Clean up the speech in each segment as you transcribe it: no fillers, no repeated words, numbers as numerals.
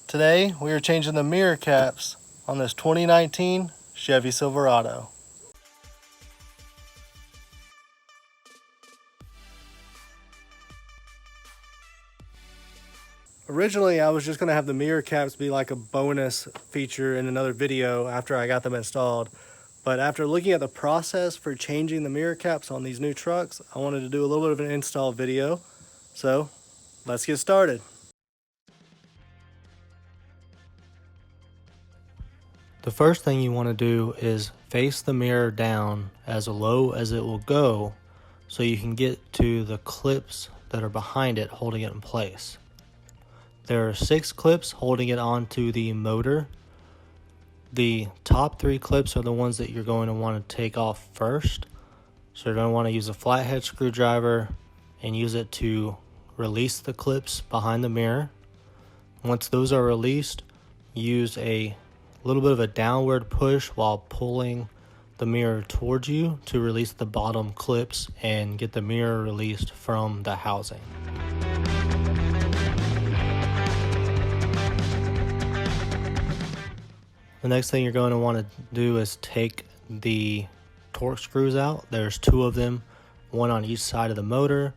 Today we are changing the mirror caps on this 2019 Chevy Silverado. Originally I was just going to have the mirror caps be like a bonus feature in another video after I got them installed. But after looking at the process for changing the mirror caps on these new trucks, I wanted to do a little bit of an install video. So let's get started. The first thing you want to do is face the mirror down as low as it will go so you can get to the clips that are behind it holding it in place. There are 6 clips holding it onto the motor. The top 3 clips are the ones that you're going to want to take off first. So you're going to want to use a flathead screwdriver and use it to release the clips behind the mirror. Once those are released, use a little bit of a downward push while pulling the mirror towards you to release the bottom clips and get the mirror released from the housing. The next thing you're going to want to do is take the torque screws out. There's 2 of them, one on each side of the motor.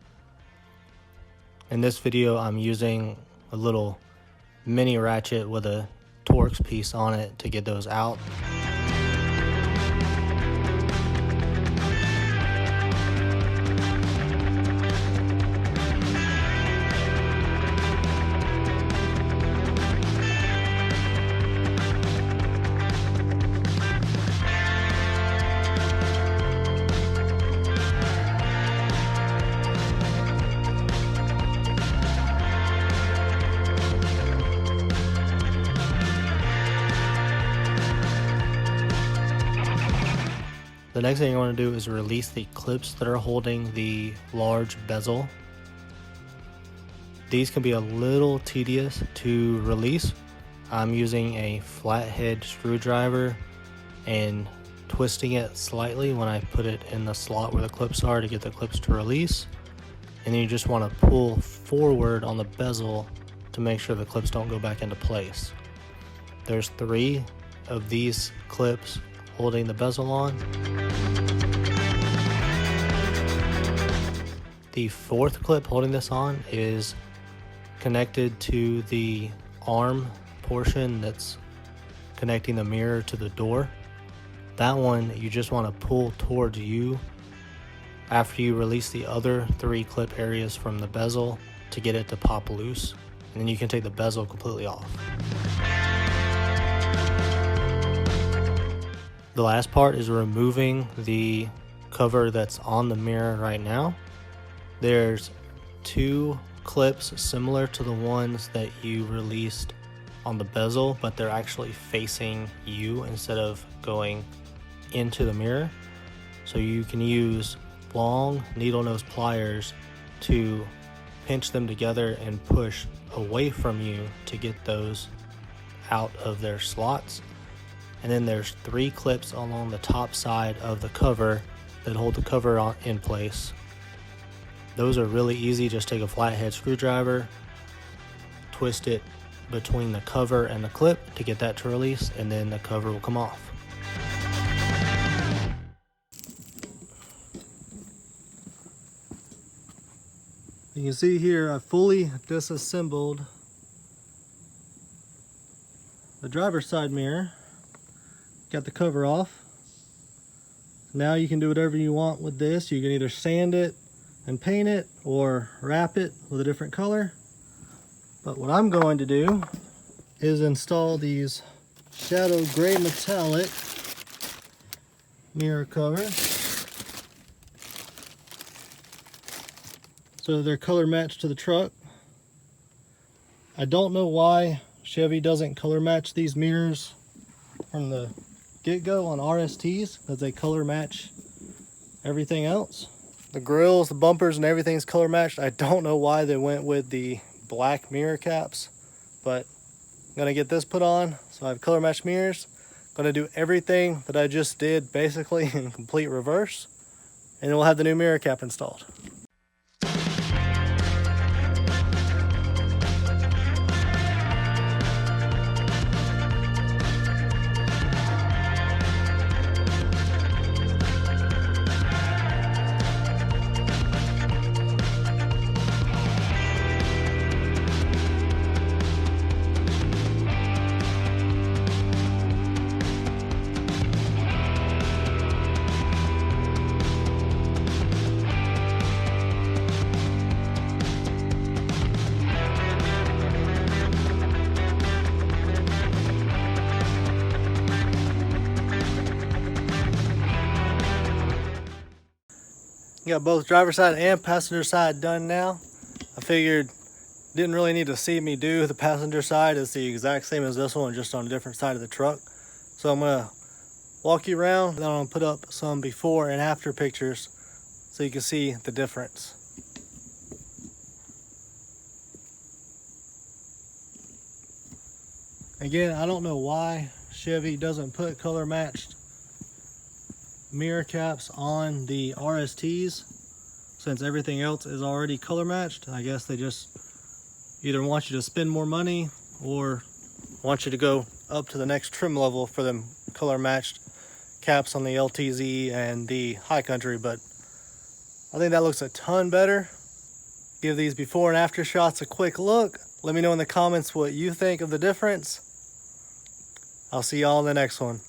In this video I'm using a little mini ratchet with a Torx piece on it to get those out. The next thing you want to do is release the clips that are holding the large bezel. These can be a little tedious to release. I'm using a flathead screwdriver and twisting it slightly when I put it in the slot where the clips are to get the clips to release. And then you just want to pull forward on the bezel to make sure the clips don't go back into place. There's 3 of these clips holding the bezel on. The 4th clip holding this on is connected to the arm portion that's connecting the mirror to the door. That one you just want to pull towards you after you release the other 3 clip areas from the bezel to get it to pop loose, and then you can take the bezel completely off. The last part is removing the cover that's on the mirror right now. There's 2 clips similar to the ones that you released on the bezel, but they're actually facing you instead of going into the mirror. So you can use long needle nose pliers to pinch them together and push away from you to get those out of their slots. And then there's 3 clips along the top side of the cover that hold the cover in place. Those are really easy. Just take a flathead screwdriver, twist it between the cover and the clip to get that to release, and then the cover will come off. You can see here I fully disassembled the driver's side mirror. Got the cover off. Now you can do whatever you want with this. You can either sand it and paint it or wrap it with a different color. But what I'm going to do is install these shadow gray metallic mirror covers so they're color matched to the truck. I don't know why Chevy doesn't color match these mirrors from the get-go on RSTs, because they color match everything else. The grills, the bumpers, and everything's color matched. I don't know why they went with the black mirror caps, but I'm gonna get this put on so I have color matched mirrors. Gonna do everything that I just did basically in complete reverse, and then we'll have the new mirror cap installed. Got both driver side and passenger side done now. I figured didn't really need to see me do the passenger side. It's the exact same as this one, just on a different side of the truck. So I'm gonna walk you around, then I'm gonna put up some before and after pictures so you can see the difference. Again, I don't know why Chevy doesn't put color matched mirror caps on the RSTs, since everything else is already color matched. I guess they just either want you to spend more money or want you to go up to the next trim level for them color matched caps on the LTZ and the High Country. But I think that looks a ton better. Give these before and after shots a quick look. Let me know in the comments what you think of the difference. I'll see y'all in the next one.